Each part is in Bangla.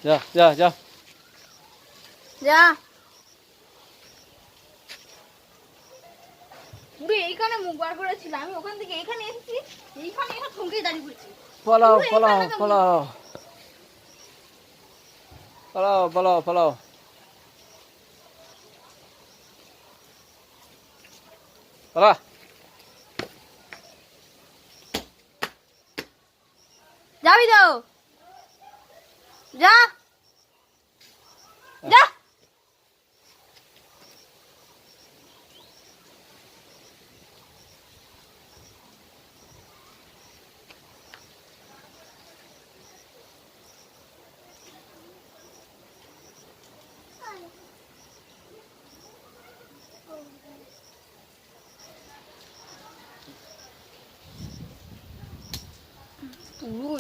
যা যা যা যা পুরো এইখানে মুখ বার করেছিল, আমি ওখান থেকে এখানে এসেছি, এইখানে এসে থমকে দাঁড়িয়ে পড়েছি। পালাও পালাও পালাও পালাও পালাও পালাও পালা যাবি তো যা যা।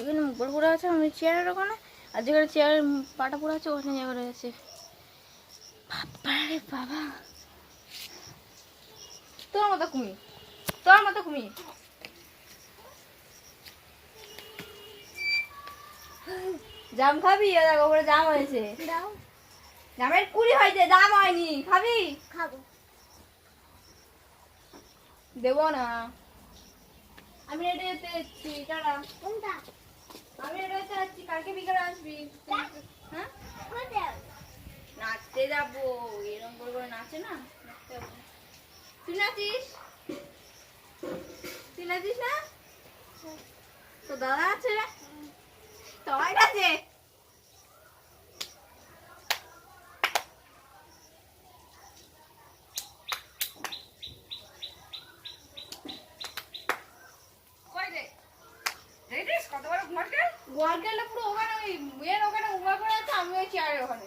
এখানে মুখ পড়ে আছে, আমি চেয়ারের ওখানে, আর যেখানে চেয়ারের পাটা পড়ে আছে ওখানে জায়গা রয়েছে। বাবা রে বাবা, তোর মতো কুমি, তোর মতো কুমি। জাম খাবি? দেখো ওপরে জাম হয়েছে, জামের কুড়ি হয়েছে, জাম হয়নি। খাবি? খাবো। দেবো না, আমি রেডি হতে যাচ্ছি। টাটা। কোনটা? আমি রেডি হতে যাচ্ছি, কালকে বিকেলে আসবি। হ্যাঁ, নাচতে যাবো। এরকম করে করে নাচে না, নাচতে যাবো। তুই নাচিস? তুই নাচিস না? তো দাদা আছে, সবাই নাচে। গোয়ালকেলটা পুরো ওখানে, ওই মেয়ের ওখানে উমা করে আছে, আমি ওই চেয়ারের ওখানে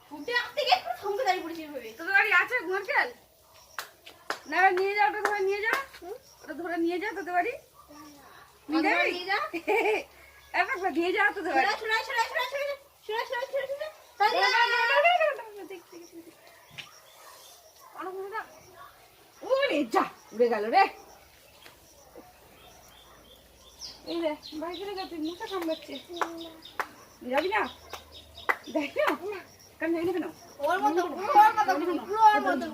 ছুটে আসতে গিয়ে পুরো থমকে দাঁড়িয়ে পড়েছি। ভেবে তোদের বাড়ি আছে গোয়ালকেল? না নিয়ে যাও, ওটা ধরে নিয়ে যাও, ওটা ধরে নিয়ে যাও তোদের বাড়ি। নিয়ে যাবি? নিয়ে যা, একবার নিয়ে যাও তোদের বাড়ি। শোনা শোনা শোনা শোনা শোনা শোনা শোনা শোনা ওরে যা, উড়ে গেল রে। এই রে বাইরে গেছে, মুখে কামড়াচ্ছে। যাবি না? দেখ না কেন, যাবি না কেন? ওর মতো পুরো ওর মতো পুরো ওর মতো।